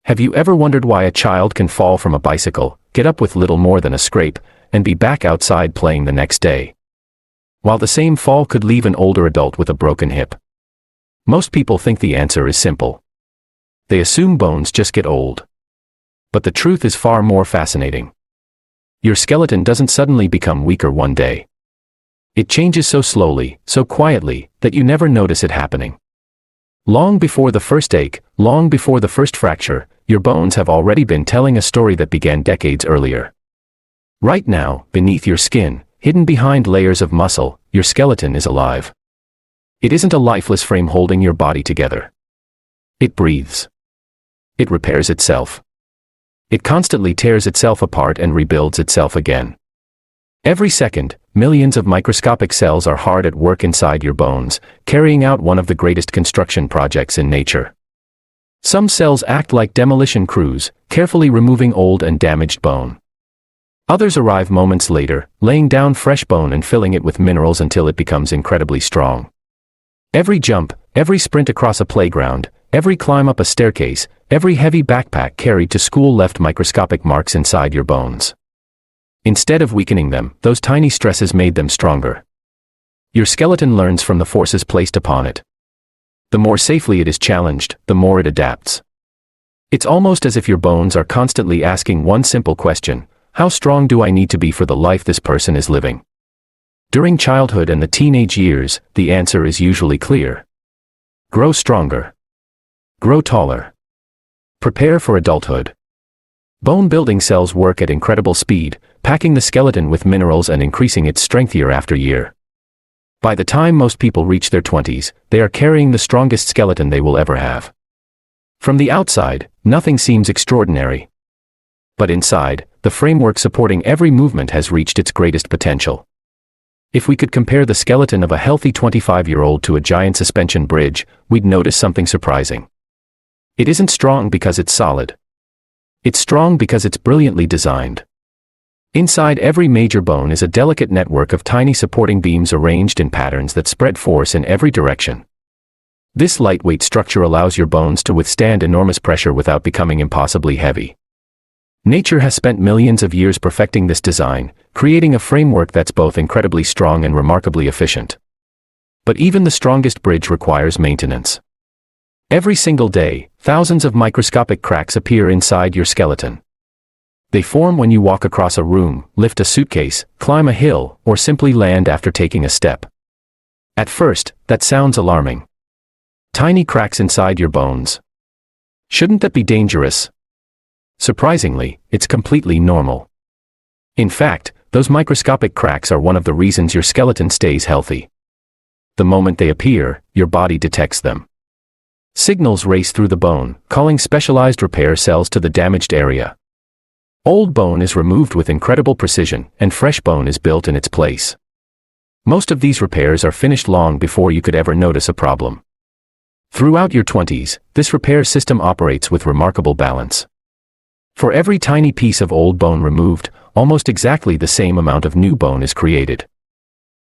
Have you ever wondered why a child can fall from a bicycle, get up with little more than a scrape, and be back outside playing the next day, while the same fall could leave an older adult with a broken hip? Most people think the answer is simple. They assume bones just get old. But the truth is far more fascinating. Your skeleton doesn't suddenly become weaker one day. It changes so slowly, so quietly, that you never notice it happening. Long before the first ache, long before the first fracture, your bones have already been telling a story that began decades earlier. Right now, beneath your skin, hidden behind layers of muscle, your skeleton is alive. It isn't a lifeless frame holding your body together. It breathes. It repairs itself. It constantly tears itself apart and rebuilds itself again. Every second, millions of microscopic cells are hard at work inside your bones, carrying out one of the greatest construction projects in nature. Some cells act like demolition crews, carefully removing old and damaged bone. Others arrive moments later, laying down fresh bone and filling it with minerals until it becomes incredibly strong. Every jump, every sprint across a playground, every climb up a staircase, every heavy backpack carried to school left microscopic marks inside your bones. Instead of weakening them, those tiny stresses made them stronger. Your skeleton learns from the forces placed upon it. The more safely it is challenged, the more it adapts. It's almost as if your bones are constantly asking one simple question: how strong do I need to be for the life this person is living? During childhood and the teenage years, the answer is usually clear. Grow stronger. Grow taller. Prepare for adulthood. Bone-building cells work at incredible speed, packing the skeleton with minerals and increasing its strength year after year. By the time most people reach their 20s, they are carrying the strongest skeleton they will ever have. From the outside, nothing seems extraordinary. But inside, the framework supporting every movement has reached its greatest potential. If we could compare the skeleton of a healthy 25-year-old to a giant suspension bridge, we'd notice something surprising. It isn't strong because it's solid. It's strong because it's brilliantly designed. Inside every major bone is a delicate network of tiny supporting beams arranged in patterns that spread force in every direction. This lightweight structure allows your bones to withstand enormous pressure without becoming impossibly heavy. Nature has spent millions of years perfecting this design, creating a framework that's both incredibly strong and remarkably efficient. But even the strongest bridge requires maintenance. Every single day, thousands of microscopic cracks appear inside your skeleton. They form when you walk across a room, lift a suitcase, climb a hill, or simply land after taking a step. At first, that sounds alarming. Tiny cracks inside your bones. Shouldn't that be dangerous? Surprisingly, it's completely normal. In fact, those microscopic cracks are one of the reasons your skeleton stays healthy. The moment they appear, your body detects them. Signals race through the bone, calling specialized repair cells to the damaged area. Old bone is removed with incredible precision, and fresh bone is built in its place. Most of these repairs are finished long before you could ever notice a problem. Throughout your 20s, this repair system operates with remarkable balance. For every tiny piece of old bone removed, almost exactly the same amount of new bone is created.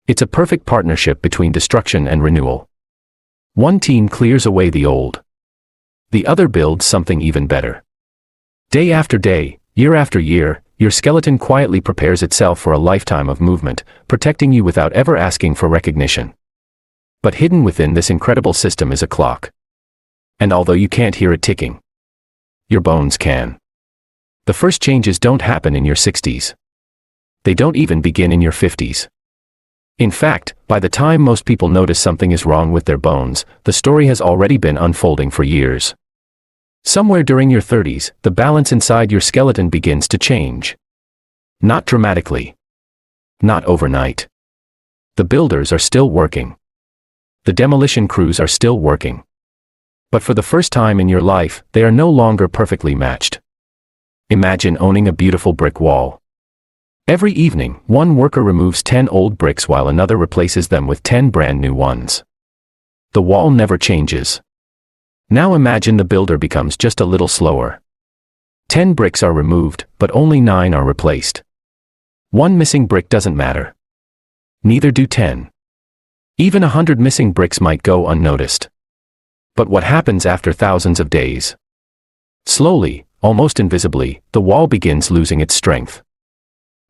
It's a perfect partnership between destruction and renewal. One team clears away the old. The other builds something even better. Day after day, year after year, your skeleton quietly prepares itself for a lifetime of movement, protecting you without ever asking for recognition. But hidden within this incredible system is a clock. And although you can't hear it ticking, your bones can. The first changes don't happen in your 60s. They don't even begin in your 50s. In fact, by the time most people notice something is wrong with their bones, the story has already been unfolding for years. Somewhere during your 30s, the balance inside your skeleton begins to change. Not dramatically. Not overnight. The builders are still working. The demolition crews are still working. But for the first time in your life, they are no longer perfectly matched. Imagine owning a beautiful brick wall. Every evening, one worker removes 10 old bricks while another replaces them with 10 brand new ones. The wall never changes. Now imagine the builder becomes just a little slower. 10 bricks are removed, but only 9 are replaced. One missing brick doesn't matter. Neither do 10. Even 100 missing bricks might go unnoticed. But what happens after thousands of days? Slowly, almost invisibly, the wall begins losing its strength.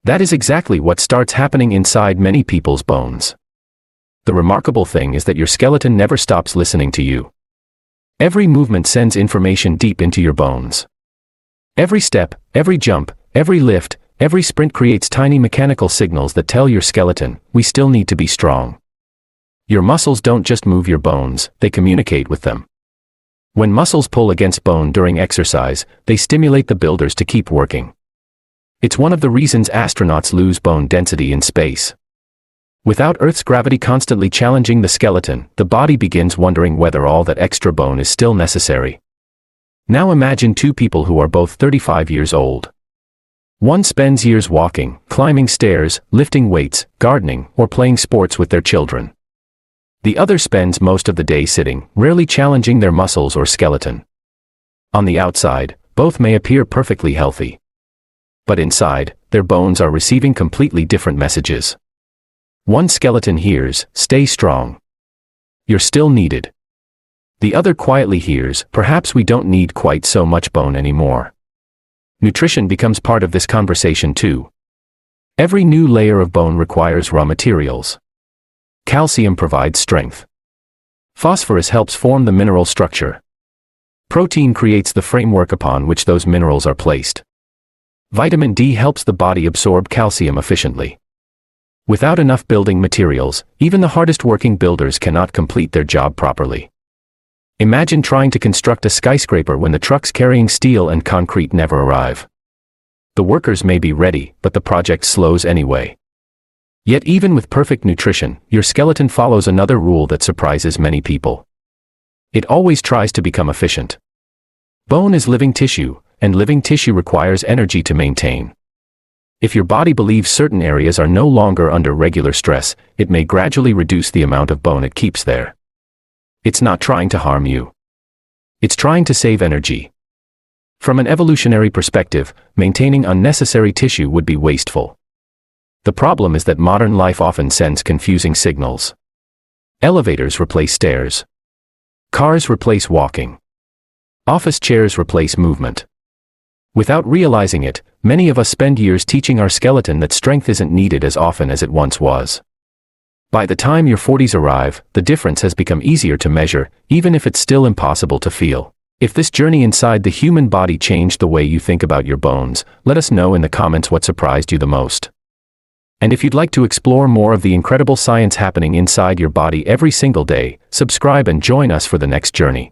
That is exactly what starts happening inside many people's bones. The remarkable thing is that your skeleton never stops listening to you. Every movement sends information deep into your bones. Every step, every jump, every lift, every sprint creates tiny mechanical signals that tell your skeleton, we still need to be strong. Your muscles don't just move your bones, they communicate with them. When muscles pull against bone during exercise, they stimulate the builders to keep working. It's one of the reasons astronauts lose bone density in space. Without Earth's gravity constantly challenging the skeleton, the body begins wondering whether all that extra bone is still necessary. Now imagine two people who are both 35 years old. One spends years walking, climbing stairs, lifting weights, gardening, or playing sports with their children. The other spends most of the day sitting, rarely challenging their muscles or skeleton. On the outside, both may appear perfectly healthy. But inside, their bones are receiving completely different messages. One skeleton hears, "Stay strong. You're still needed." The other quietly hears, "Perhaps we don't need quite so much bone anymore." Nutrition becomes part of this conversation too. Every new layer of bone requires raw materials. Calcium provides strength. Phosphorus helps form the mineral structure. Protein creates the framework upon which those minerals are placed. Vitamin D helps the body absorb calcium efficiently. Without enough building materials, even the hardest working builders cannot complete their job properly. Imagine trying to construct a skyscraper when the trucks carrying steel and concrete never arrive. The workers may be ready, but the project slows anyway. Yet even with perfect nutrition, your skeleton follows another rule that surprises many people. It always tries to become efficient. Bone is living tissue, and living tissue requires energy to maintain. If your body believes certain areas are no longer under regular stress, it may gradually reduce the amount of bone it keeps there. It's not trying to harm you. It's trying to save energy. From an evolutionary perspective, maintaining unnecessary tissue would be wasteful. The problem is that modern life often sends confusing signals. Elevators replace stairs. Cars replace walking. Office chairs replace movement. Without realizing it, many of us spend years teaching our skeleton that strength isn't needed as often as it once was. By the time your 40s arrive, the difference has become easier to measure, even if it's still impossible to feel. If this journey inside the human body changed the way you think about your bones, let us know in the comments what surprised you the most. And if you'd like to explore more of the incredible science happening inside your body every single day, subscribe and join us for the next journey.